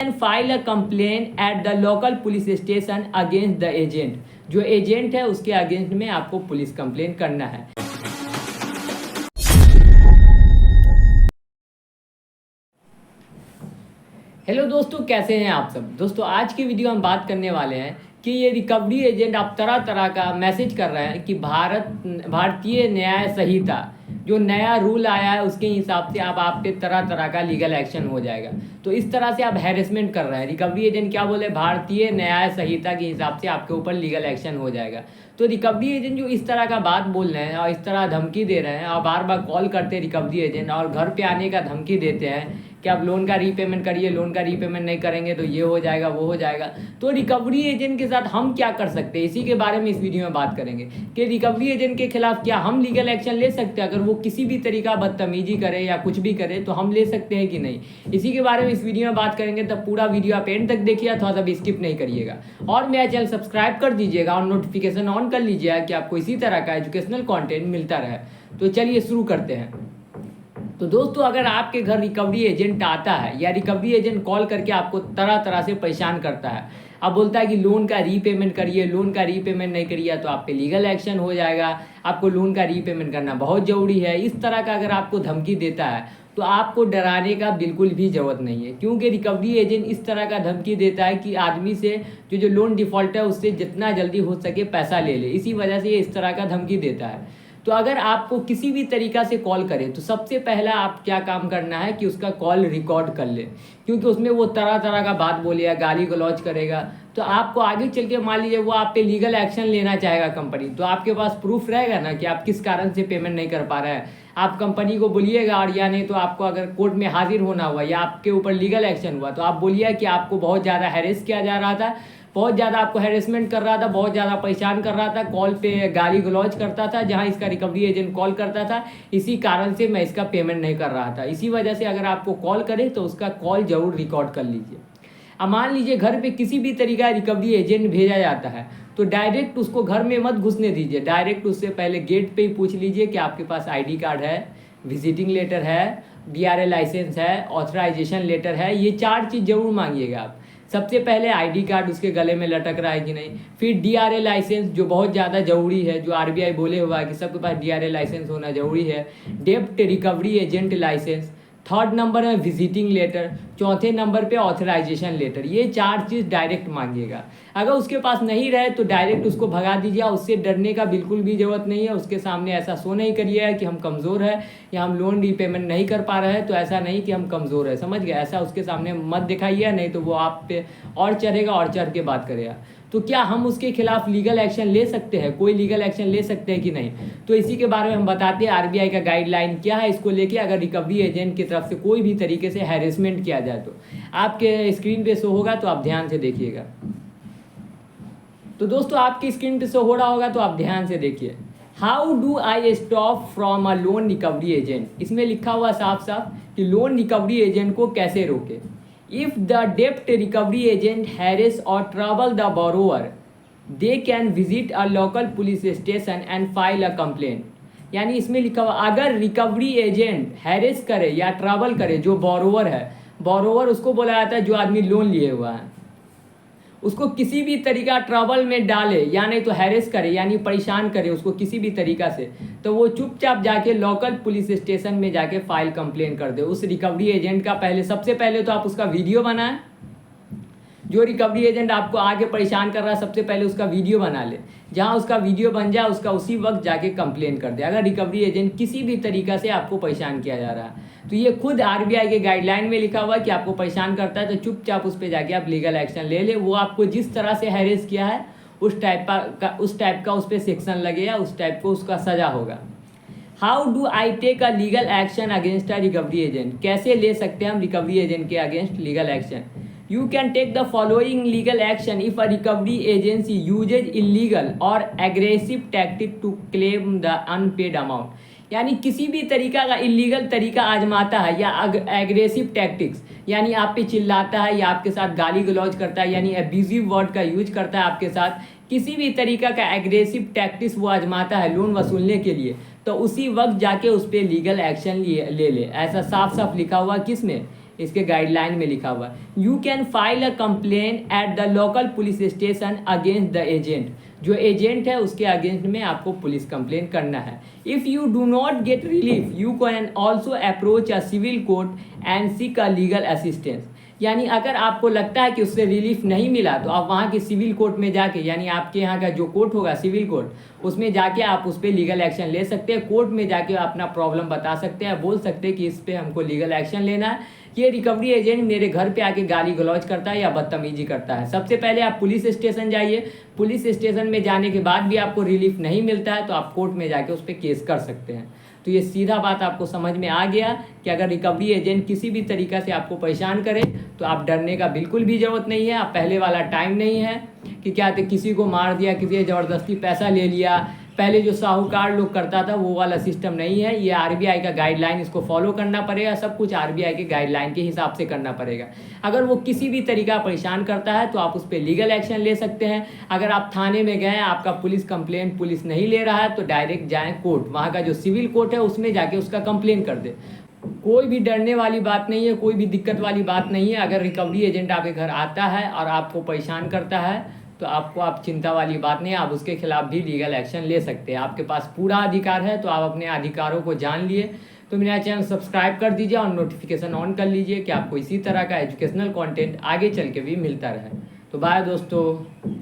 Can file a complaint eight the local police station against the agent. जो agent है उसके against में आपको पुलिस कंप्लेंट करना है। हेलो दोस्तों, कैसे हैं आप सब। दोस्तों आज की वीडियो हम बात करने वाले हैं कि ये रिकवरी एजेंट आप तरह तरह का मैसेज कर रहे हैं कि भारतीय न्याय संहिता जो नया रूल आया है उसके हिसाब से आप पे तरह तरह का लीगल एक्शन हो जाएगा। तो इस तरह से आप हैरेसमेंट कर रहे हैं। रिकवरी एजेंट क्या बोले, भारतीय न्याय संहिता के हिसाब से आपके ऊपर लीगल एक्शन हो जाएगा। तो रिकवरी एजेंट जो इस तरह का बात बोल रहे हैं और इस तरह धमकी दे रहे हैं और बार बार कॉल करते हैं रिकवरी एजेंट और घर पे आने का धमकी देते हैं कि आप लोन का रीपेमेंट करिए, लोन का रीपेमेंट नहीं करेंगे तो ये हो जाएगा वो हो जाएगा। तो रिकवरी एजेंट के साथ हम क्या कर सकते हैं, इसी के बारे में इस वीडियो में बात करेंगे कि रिकवरी एजेंट के खिलाफ क्या हम लीगल एक्शन ले सकते हैं। अगर वो किसी भी तरीका बदतमीजी करे या कुछ भी करे तो हम ले सकते हैं कि नहीं, इसी के बारे में इस वीडियो में बात करेंगे। तब पूरा वीडियो आप एंड तक देखिए, थोड़ा सा भी स्किप नहीं करिएगा और मेरा चैनल सब्सक्राइब कर दीजिएगा और नोटिफिकेशन ऑन कर लीजिएगा कि आपको इसी तरह का एजुकेशनल कॉन्टेंट मिलता रहे। तो चलिए शुरू करते हैं। तो दोस्तों अगर आपके घर रिकवरी एजेंट आता है या रिकवरी एजेंट कॉल करके आपको तरह तरह से परेशान करता है, अब बोलता है कि लोन का रीपेमेंट करिए, लोन का रीपेमेंट नहीं करिए तो आप पे लीगल एक्शन हो जाएगा, आपको लोन का रीपेमेंट करना बहुत ज़रूरी है, इस तरह का अगर आपको धमकी देता है तो आपको डराने का बिल्कुल भी ज़रूरत नहीं है। क्योंकि रिकवरी एजेंट इस तरह का धमकी देता है कि आदमी से जो लोन डिफ़ॉल्ट है उससे जितना जल्दी हो सके पैसा ले ले, इसी वजह से ये इस तरह का धमकी देता है। तो अगर आपको किसी भी तरीका से कॉल करे तो सबसे पहला आप क्या काम करना है कि उसका कॉल रिकॉर्ड कर ले, क्योंकि उसमें वो तरह तरह का बात बोलेगा, गाली गलौज करेगा। तो आपको आगे चल के मान लीजिए वो आप पे लीगल एक्शन लेना चाहेगा कंपनी, तो आपके पास प्रूफ रहेगा ना कि आप किस कारण से पेमेंट नहीं कर पा रहे हैं। आप कंपनी को बोलिएगा और या नहीं तो आपको अगर कोर्ट में हाजिर होना हुआ या आपके ऊपर लीगल एक्शन हुआ तो आप बोलिए कि आपको बहुत ज़्यादा हैरेस किया जा रहा था, बहुत ज़्यादा आपको हैरेसमेंट कर रहा था, बहुत ज़्यादा परेशान कर रहा था, कॉल पे गाली गलौज करता था जहां इसका रिकवरी एजेंट कॉल करता था, इसी कारण से मैं इसका पेमेंट नहीं कर रहा था। इसी वजह से अगर आपको कॉल करे तो उसका कॉल ज़रूर रिकॉर्ड कर लीजिए। अब मान लीजिए घर पे किसी भी तरीका रिकवरी एजेंट भेजा जाता है तो डायरेक्ट उसको घर में मत घुसने दीजिए। डायरेक्ट उससे पहले गेट पे ही पूछ लीजिए कि आपके पास आईडी कार्ड है, विजिटिंग लेटर है, डीआरए लाइसेंस है, ऑथराइजेशन लेटर है, ये 4 चीज़ जरूर मांगिएगा आप। सबसे पहले आईडी कार्ड उसके गले में लटक रहा है कि नहीं, फिर डीआरए लाइसेंस जो बहुत ज़्यादा ज़रूरी है, जो आरबीआई बोले हुआ है कि सबके पास डीआरए लाइसेंस होना ज़रूरी है, डेब्ट recovery agent license, 3rd number है विजिटिंग लेटर, 4थे नंबर पे ऑथराइजेशन लेटर। ये 4 चीज़ डायरेक्ट मांगिएगा। अगर उसके पास नहीं रहे तो डायरेक्ट उसको भगा दीजिए, उससे डरने का बिल्कुल भी ज़रूरत नहीं है। उसके सामने ऐसा शो नहीं करिए कि हम कमज़ोर है या हम लोन रीपेमेंट नहीं कर पा रहे हैं, तो ऐसा नहीं कि हम कमज़ोर है, समझ गए, ऐसा उसके सामने मत दिखाइए, नहीं तो वो आप पे और चढ़ेगा और चढ़ के बात करेगा। तो क्या हम उसके खिलाफ लीगल एक्शन ले सकते हैं, कोई लीगल एक्शन ले सकते हैं कि नहीं, तो इसी के बारे में हम बताते हैं आरबीआई का गाइडलाइन क्या है इसको लेके। अगर रिकवरी एजेंट की तरफ से कोई भी तरीके से हैरेसमेंट किया जाए तो आपके स्क्रीन पे शो होगा, तो आप ध्यान से देखिएगा। तो दोस्तों आपकी स्क्रीन पे शो हो रहा होगा तो आप ध्यान से देखिए। How do I stop from a loan recovery agent, इसमें लिखा हुआ साफ साफ कि लोन रिकवरी एजेंट को कैसे रोके। If the debt recovery agent harass or trouble the borrower, they can visit a local police station and file a complaint। यानी इसमें लिखा हुआ अगर रिकवरी एजेंट हैरेस करे या ट्रबल करे, जो बोरोवर है, बोरोवर उसको बोला जाता है जो आदमी लोन लिए हुआ है, उसको किसी भी तरीका ट्रबल में डाले या नहीं तो हैरेस करे यानी परेशान करे उसको किसी भी तरीका से, तो वो चुपचाप जाके लोकल पुलिस स्टेशन में जाके फाइल कंप्लेन कर दे उस रिकवरी एजेंट का। पहले सबसे पहले तो आप उसका वीडियो बनाएं, जो रिकवरी एजेंट आपको आगे परेशान कर रहा है सबसे पहले उसका वीडियो बना ले, जहां उसका वीडियो बन जाए उसका उसी वक्त जाके कंप्लेन कर दे अगर रिकवरी एजेंट किसी भी तरीका से आपको परेशान किया जा रहा है। तो ये खुद आरबीआई के गाइडलाइन में लिखा हुआ है कि आपको परेशान करता है तो चुपचाप उस पर जाके आप लीगल एक्शन ले ले। वो आपको जिस तरह से हैरेस किया है उस टाइप का उस पर सेक्शन लगेगा, उस टाइप को उसका सजा होगा। How do I take a legal action against a recovery agent, कैसे ले सकते हैं हम रिकवरी एजेंट के against legal action. You can take the following legal action if a recovery agency uses illegal or aggressive tactic to claim the unpaid amount। यानी किसी भी तरीका का इलीगल तरीका आजमाता है या एग्रेसिव टैक्टिक्स, यानी आप पे चिल्लाता है या आपके साथ गाली गलौज करता है, यानी एब्यूजिव वर्ड का यूज करता है आपके साथ, किसी भी तरीका का एग्रेसिव टैक्टिक्स वो आजमाता है लोन वसूलने के लिए, तो उसी वक्त जाके उस पर लीगल एक्शन ले ले। ऐसा साफ साफ लिखा हुआ किस में, इसके गाइडलाइन में लिखा हुआ है। You can file a complain at the local police station against the agent, जो एजेंट है उसके अगेंस्ट में आपको पुलिस कंप्लेन करना है। If you do not get relief you can also approach a civil court and seek a legal assistance. यानी अगर आपको लगता है कि उससे रिलीफ नहीं मिला तो आप वहाँ के सिविल कोर्ट में जाके, यानी आपके यहाँ का जो कोर्ट होगा सिविल कोर्ट, उसमें जाके आप उस पर लीगल एक्शन ले सकते हैं। कोर्ट में जाके अपना प्रॉब्लम बता सकते हैं, बोल सकते हैं कि इस पर हमको लीगल एक्शन लेना है, ये रिकवरी एजेंट मेरे घर पे आके गाली गलौज करता है या बदतमीजी करता है। सबसे पहले आप पुलिस स्टेशन जाइए, पुलिस स्टेशन में जाने के बाद भी आपको रिलीफ नहीं मिलता है तो आप कोर्ट में जाके उस पर केस कर सकते हैं। तो ये सीधा बात आपको समझ में आ गया कि अगर रिकवरी एजेंट किसी भी तरीक़ा से आपको परेशान करे तो आप डरने का बिल्कुल भी ज़रूरत नहीं है। आप पहले वाला टाइम नहीं है कि क्या किसी को मार दिया, किसी ने ज़बरदस्ती पैसा ले लिया, पहले जो साहूकार लोग करता था वो वाला सिस्टम नहीं है। ये आरबीआई का गाइडलाइन, इसको फॉलो करना पड़ेगा, सब कुछ आरबीआई के गाइडलाइन के हिसाब से करना पड़ेगा। अगर वो किसी भी तरीका परेशान करता है तो आप उस पर लीगल एक्शन ले सकते हैं। अगर आप थाने में गए, आपका पुलिस कंप्लेंट पुलिस नहीं ले रहा है तो डायरेक्ट जाएँ कोर्ट, वहाँ का जो सिविल कोर्ट है उसमें जाके उसका कंप्लेन कर दे। कोई भी डरने वाली बात नहीं है, कोई भी दिक्कत वाली बात नहीं है। अगर रिकवरी एजेंट आपके घर आता है और आपको परेशान करता है तो आपको आप चिंता वाली बात नहीं है, आप उसके खिलाफ भी लीगल एक्शन ले सकते हैं। आपके पास पूरा अधिकार है, तो आप अपने अधिकारों को जान लिए। तो मेरा चैनल सब्सक्राइब कर दीजिए और नोटिफिकेशन ऑन कर लीजिए कि आपको इसी तरह का एजुकेशनल कंटेंट आगे चल के भी मिलता रहे। तो बाय दोस्तों।